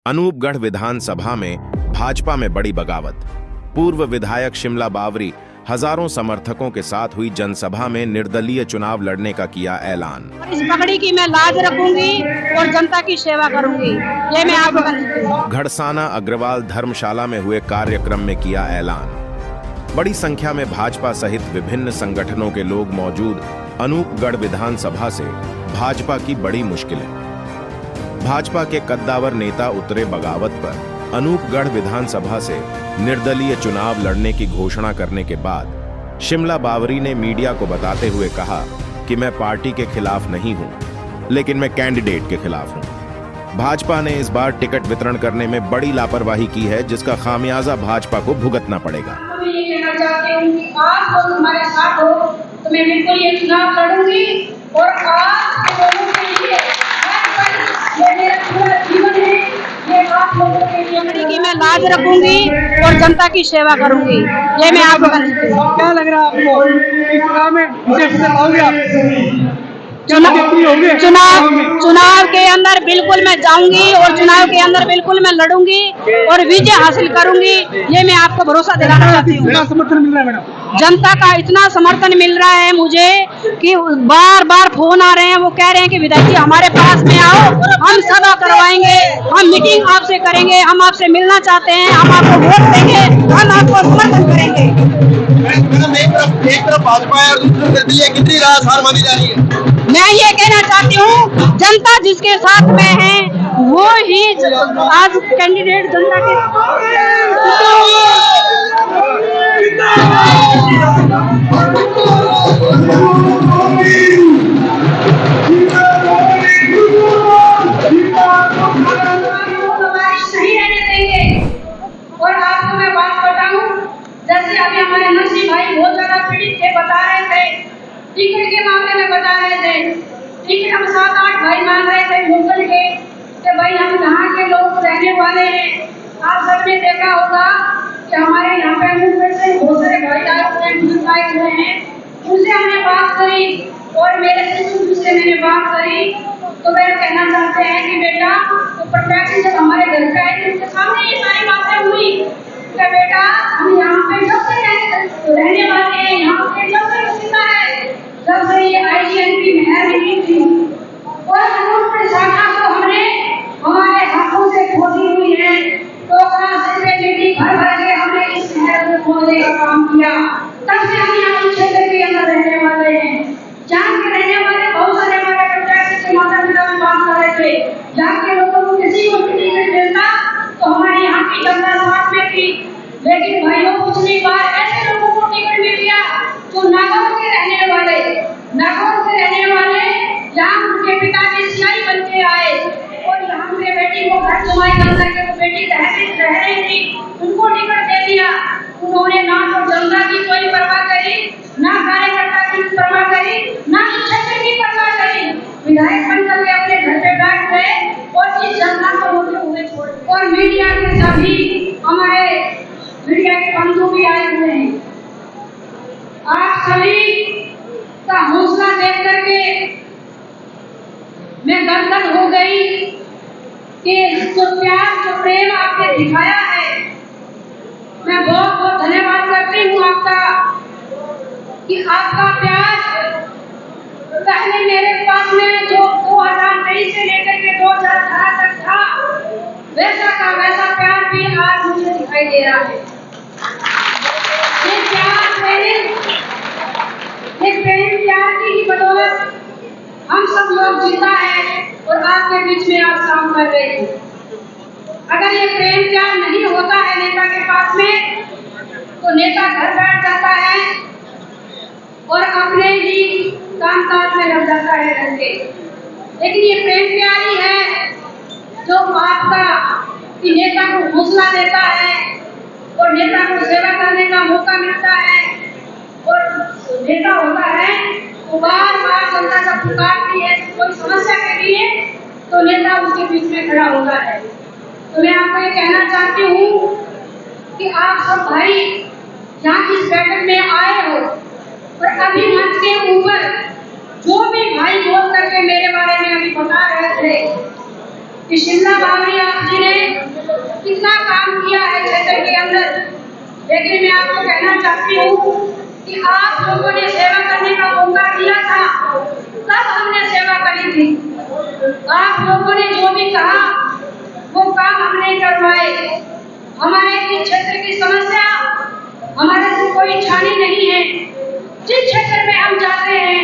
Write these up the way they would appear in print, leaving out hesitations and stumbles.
अनूपगढ़ विधानसभा में भाजपा में बड़ी बगावत। पूर्व विधायक शिमला बावरी हजारों समर्थकों के साथ हुई जनसभा में निर्दलीय चुनाव लड़ने का किया ऐलान। इस पगड़ी की मैं लाज रखूंगी और जनता की सेवा करूंगी, ये मैं आपको। घड़साना अग्रवाल धर्मशाला में हुए कार्यक्रम में किया ऐलान। बड़ी संख्या में भाजपा सहित विभिन्न संगठनों के लोग मौजूद। अनूपगढ़ विधानसभा से भाजपा की बड़ी मुश्किलें। भाजपा के कद्दावर नेता उतरे बगावत पर। अनूपगढ़ विधानसभा से निर्दलीय चुनाव लड़ने की घोषणा करने के बाद शिमला बावरी ने मीडिया को बताते हुए कहा कि मैं पार्टी के खिलाफ नहीं हूं, लेकिन मैं कैंडिडेट के खिलाफ हूं। भाजपा ने इस बार टिकट वितरण करने में बड़ी लापरवाही की है, जिसका खामियाजा भाजपा को भुगतना पड़ेगा। मैं ये कहना चाहती हूं कि आप लोग हमारे साथ हो तो मैं बिल्कुल ये चुनाव लड़ूंगी और आप लोगों के लिए ये मेरा पूरा जीवन है। ये आप लोगों के लिए की मैं लाज रखूंगी और जनता की सेवा करूंगी, ये मैं आपको। क्या लग रहा है आपको चुनाव में विजय पाओगे आप? चुनाव के अंदर बिल्कुल मैं जाऊंगी और चुनाव के अंदर बिल्कुल मैं लड़ूंगी और विजय हासिल करूंगी, ये मैं आपको भरोसा दिलाना चाहती हूँ। समर्थन मिल रहा है मैडम? जनता का इतना समर्थन मिल रहा है मुझे कि बार बार फोन आ रहे हैं, वो कह रहे हैं कि विधायक जी हमारे पास में आओ, हम सभा करवाएंगे, हम मीटिंग आपसे करेंगे, हम आपसे मिलना चाहते हैं, हम आपको वोट देंगे, हम आपको समर्थन करेंगे। एक तरफ भाजपा है और दूसरी तरफ निर्दलीय, कितनी रास हार मानी जा रही है? मैं ये कहना चाहती हूँ जनता जिसके साथ में है वो ही आज कैंडिडेट जनता के। सही रहने देंगे। और आपको मैं बात बताऊं, जैसे अभी हमारे नरसिंह भाई बहुत ज्यादा पीड़ित थे, बता रहे थे टिकट के मामले में, बता रहे थे टिकट हम 7-8 भाई मांग रहे थे लोकल के कि भाई हम यहाँ के लोग रहने वाले हैं। आप सबने देखा होगा कि हमारे यहाँ पे अनूपगढ़ से बहुत सारे भाई आए हुए हैं, उनसे हमने बात करी और मेरे से मैंने बात करी तो वे कहना चाहते हैं कि बेटा तो प्रत्याशी जब हमारे घर पे आए उनके सामने ये सारी बातें हुई कि बेटा हम यहाँ पे जब से रहने वाले हैं, यहाँ पे जब से सीमा है, जब से ये आईजीएन की मेहर मिली थी और अनूपगढ़ शाखा को हमने हमारे हाथों से खोदी हुई है, तो घर भर के हमने इस शहर को खोदने का काम किया। तब से हम यहाँ इस क्षेत्र के अंदर रहने वाले हैं। जहाँ के रहने वाले बहुत सारे हमारे प्रत्याशी से माता पिता में बात कर रहे थे, जहाँ के लोगों को किसी को भी नहीं मिलता तो हमारे यहाँ की जनता साथ में थी, लेकिन भाइयों पिछली बार ऐसे लोगों को टिकट मिल गया जो नागौर के रहने वाले, जहाँ उनके पिताजी सियाही बन के आए और यहाँ उनके बेटी को घर जुमाई कर करके वो बेटी रह रही थी, उनको टिकट दे दिया। उन्होंने ना तो जनता की कोई परवाह करी, ना कार्यकर्ता की परवाह करी, ना क्षेत्र की परवाह करी, विधायक बनकर के अपने घर पे बैठ गए और इस जनता को रोते हुए छोड़ दिए। और मीडिया के सभी हमारे मीडिया के बंधु भी आए हुए हैं। आप सभी का हौसला देख करके मैं गदगद हो गई कि जो प्यार जो प्रेम आपने दिखाया है, मैं बहुत बहुत धन्यवाद करती हूँ आपका कि आपका प्यार पहले मेरे पास में जो 2023 से लेकर के 2018 तक था, वैसा का वैसा प्यार भी आज मुझे दिखाई दे रहा है। प्यार की ही बदौलत हम सब लोग जिंदा हैं और आपके बीच में आप काम कर रहे हैं। अगर ये प्रेम प्यार नहीं होता है नेता के पास में तो नेता घर बैठ जाता है और अपने ही कामकाज में लग जाता है घर के। लेकिन ये प्रेम प्यार ही है जो आपका कि नेता को हौसला देता है और नेता को सेवा करने का मौका मिलता है। और नेता होता है वो बार बार जनता का पुकारती है कोई समस्या के लिए, तो नेता उसके बीच में खड़ा होता है। तो मैं आपको ये कहना चाहती हूँ कि आप सब भाई यहाँ इस बैठक में आए हो और अभी मंच के ऊपर जो भी भाई बोल करके मेरे बारे में अभी बता रहे थे कि शिमला बावरी आप जी ने अंदर। लेकिन मैं आपको कहना चाहती हूँ कि आप लोगों ने सेवा करने का मौका दिया था, तब हमने सेवा करी थी। आप लोगों ने जो भी कहा वो काम हमने करवाए। हमारे इस क्षेत्र की समस्या हमारे से कोई छानी नहीं है। जिस क्षेत्र में हम जाते हैं,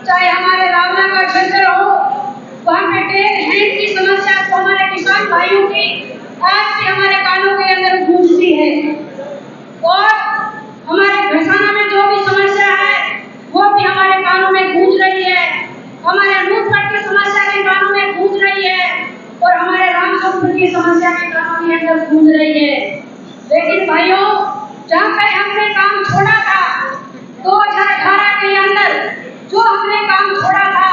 चाहे हमारे रावना का क्षेत्र हो, वहाँ पे टेन हैंड की समस्या तो हमारे किसान भाइयों की आज भी हमारे कानों के अंदर गूंजती है। और हमारे घरसाना में जो भी समस्या है वो भी हमारे कानों में गूंज रही है। हमारे अनूपगढ़ की समस्या के कानों में गूंज रही है और हमारे रामचंद्र की समस्या के कानों के अंदर गूंज रही है। लेकिन भाइयों, जहाँ पे हमने काम छोड़ा था 2018 के अंदर, जो हमने काम छोड़ा था,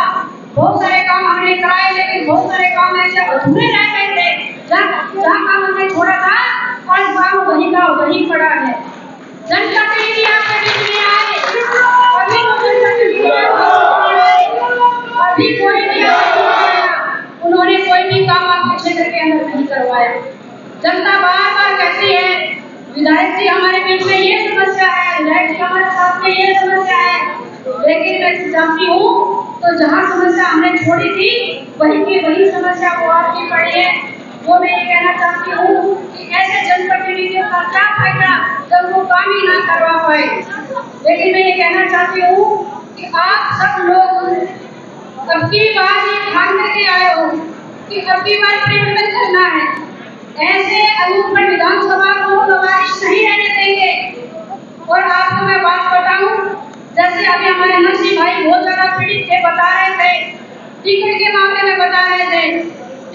बहुत सारे काम हमने कराए, लेकिन बहुत सारे काम ऐसे अधूरे रह गए थे। जहाँ काम हमने छोड़ा था आज काम वही का वही पड़ा है। जनता के लिए आपके बीच में आए, अभी तो जनता के लिए अभी कोई नहीं आया, उन्होंने कोई भी काम आपके क्षेत्र के अंदर नहीं करवाया। जनता बार बार कहती है विधायक जी हमारे बीच में ये समस्या है, विधायक जी हमारे साथ में ये समस्या है। लेकिन मैं जानती हूँ तो जहाँ समस्या हमने छोड़ी थी वही की वही समस्या वो आपकी पड़ी है। वो मैं ये कहना चाहती हूँ कि ऐसे जनप्रतिनिधियों का क्या फायदा जब वो काम ही ना करवा पाए। लेकिन मैं ये कहना चाहती हूँ कि आप सब लोग अब की बार ये ध्यान करके आए हो कि अब की बार परिवर्तन करना है। ऐसे अनूपगढ़ विधानसभा को लवारिश नहीं रहने देंगे। और आपको मैं बात बताऊं, जैसे अभी हमारे नरसिंह भाई बहुत ज्यादा पीड़ित थे, बता रहे थे टिकट के मामले में, बता रहे थे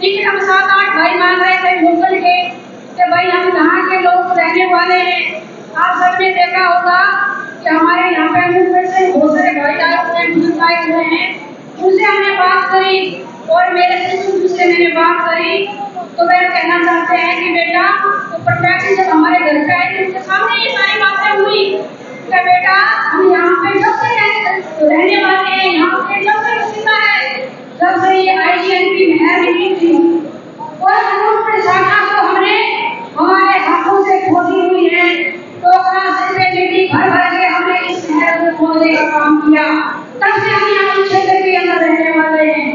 टिकट हम 7-8 भाई मांग रहे थे लोकल के कि भाई हम कहाँ के लोग रहने वाले हैं। आप सबने देखा होगा कि हमारे यहाँ पे अनूपगढ़ से बहुत सारे भाई आए हुए हैं, उनसे हमने बात करी और मेरे से मैंने बात करी तो वे कहना चाहते हैं कि बेटा तो प्रत्याशी जब हमारे घर पे आए उनके सामने ये सारी बातें हुई कि बेटा हम यहाँ पे जब से रहने वाले हैं, यहाँ पे जब से सीमा है, जब से ये आईजीएन की मेहर मिली थी और अनूपगढ़ शाखा को हमने हमारे हाथों से खोदी हुई है। तो घर भर के हमने इस शहर को खोदने का काम किया, तब से हम यहाँ इस क्षेत्र के अंदर रहने वाले हैं।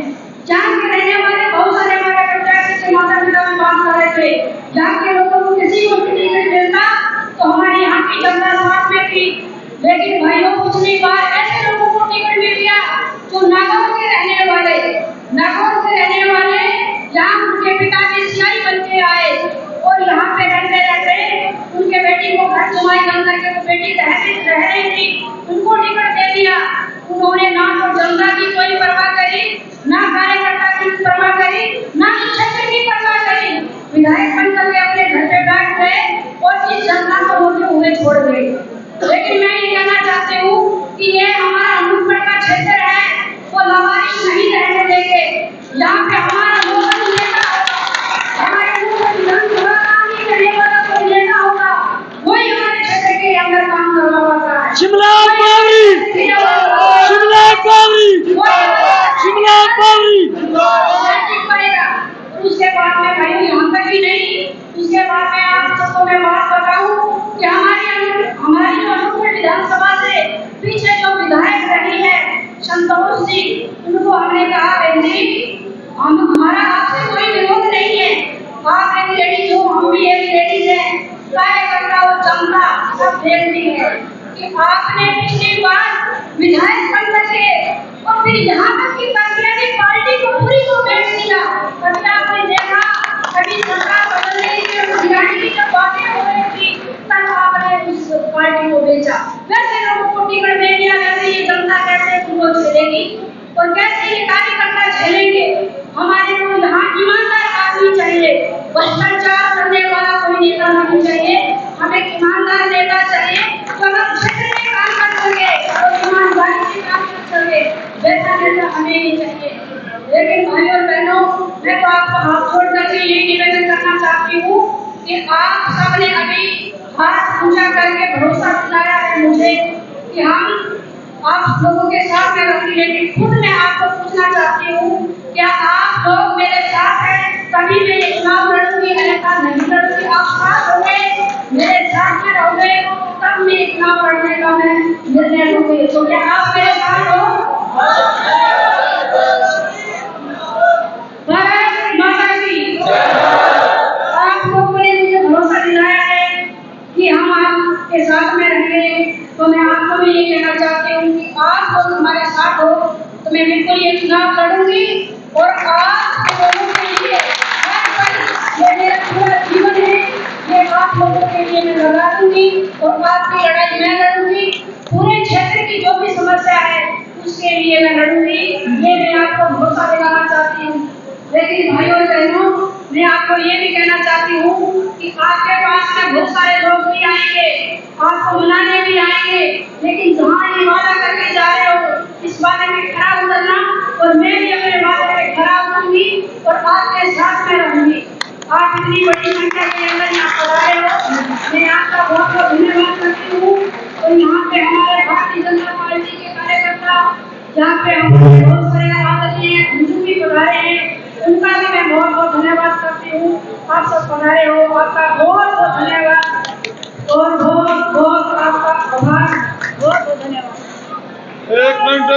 जहाँ के रहने वाले बहुत सारे हमारे प्रत्याशी से माता पिता में बात कर रहे थे, जहाँ के लोगों को किसी को टिकट नहीं मिलता तो हमारे यहाँ की जनता साथ में थी। लेकिन भाइयों पिछली बार ऐसे लोगों को टिकट मिल गया जो नागौर के रहने वाले जहाँ उनके पिताजी सियाई बन के आए और यहाँ पे रहते रहते उनके बेटी को घर जुमाई बन करके वो बेटी रह रही थी, उनको टिकट दे दिया। उन्होंने ना तो जनता की कोई परवाह करी, ना कार्यकर्ता की परवाह करी, ना क्षेत्र की परवाह करी। विधायक बनकर के अपने घर पे बैठ गए और इस जनता को रोते हुए छोड़ गए। लेकिन मैं ये कहना चाहती हूँ कि ये हमारा अनूपगढ़ का क्षेत्र है, वो लवारिश नहीं रहने देंगे। यहाँ पे हमारा लोकल नेता हमारे अनूपगढ़ विधानसभा काम ही करने वाला कोई नेता होगा, वही हमारे क्षेत्र के अंदर काम करवा पाता है। शिमला पावरी, शिमला पावरी, शिमला पावरी। उसके बाद में भाई यहाँ तक ही नहीं, उसके बाद में आप सबको मैं बात बताऊं कि हमारी जो अनूपगढ़ विधानसभा से पीछे जो विधायक रही है संतोष जी, उनको हमने कहा बहन जी हमारा आपसे कोई विरोध नहीं है, आप एक लेडीज हो, हम भी एक लेडीज है, कार्यकर्ता और जनता सब देखती है कि आपने पिछली बार विधायक बन सके और फिर यहाँ तक की पार्टी को पूरी को बेच दिया। कभी आपने देखा, कभी सरकार बदलने की जब बातें हो रही थी तब आपने उस पार्टी को बेचा। वैसे लोगों को टिकट दे दिया, वैसे ये जनता कैसे उनको झेलेगी और कैसे ये कार्यकर्ता झेलेंगे। हमारे को यहाँ ईमानदार आदमी चाहिए, भ्रष्टाचार करने वाला कोई नेता नहीं चाहिए। हमें ईमानदार नेता चाहिए जो अगर क्षेत्र में काम कर सके और ईमानदारी से काम कर सके, वैसा नेता हमें ही चाहिए। लेकिन भाई और बहनों, मैं तो आपको हाथ जोड़ करके ये निवेदन करना चाहती हूँ कि आप सबने अभी हाथ ऊंचा करके भरोसा दिलाया है मुझे कि हम आप लोगों के साथ में रहूंगी। लेकिन खुद मैं आपको पूछना चाहती हूँ, क्या आप लोग मेरे साथ हैं? तभी मैं ये चुनाव लड़ूंगी, अन्यथा नहीं लड़ूंगी। आप साथ होंगे, मेरे रहूंगी। तो क्या आप मेरे साथ हो? भारत माता की। आप लोगों ने मुझे भरोसा दिलाया है कि हम आपके साथ में रहेंगे, तो मैं आपको भी ये कहना चाहती हूँ कि आप लोग हमारे साथ हो तो मैं बिल्कुल ये चुनाव लड़ूंगी और आप लोगों के लिए हर पल, ये मेरा पूरा जीवन है, ये आप लोगों के लिए मैं लड़ा दूंगी और आपकी लड़ाई मैं लड़ूंगी। पूरे क्षेत्र की जो भी समस्या है उसके लिए मैं लड़ूंगी, ये मैं आपको भरोसा दिलाना चाहती हूँ। लेकिन भाइयों और बहनों, मैं आपको ये भी कहना चाहती हूँ कि आपके पास में बहुत सारे लोग भी आएंगे, आपको मनाने भी आएंगे, लेकिन जहाँ ये वादा करके जा रहे हो इस वादे में खरा उतरना, और मैं भी अपने वादे में खरा उतरूंगी और आपके साथ में रहूंगी। आप इतनी बड़ी संख्या के अंदर यहाँ पधारे हो, मैं आपका बहुत बहुत धन्यवाद करती हूँ। और यहाँ पे हमारे भारतीय जनता पार्टी के कार्यकर्ता, यहाँ पे हमारे बहुत सारे आदरणीय हिंदू भी पधारे हैं, उनका भी मैं बहुत बहुत धन्यवाद करती हूँ। आप सब पधारे हो, आपका बहुत बहुत धन्यवाद और बहुत बहुत आपका आभार, बहुत बहुत धन्यवाद। एक मिनट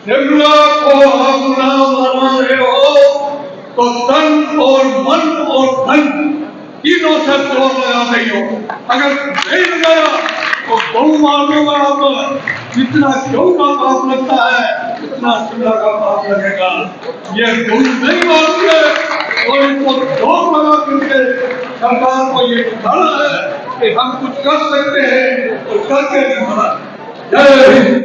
शिमला को अपना बना रहे हो तो तन और मन और धन तीनों से जोर लगा रही हो। अगर नहीं लगाया तो गौ मार दूंगा। आप जितना गौ का पाप लगता है उतना शिमला का पाप लगेगा। ये गौ नहीं मारोगे और इनको जोर लगा करके सरकार को ये दिखाना है कि हम कुछ कर सकते हैं तो करके दिखाना। जय हिंद।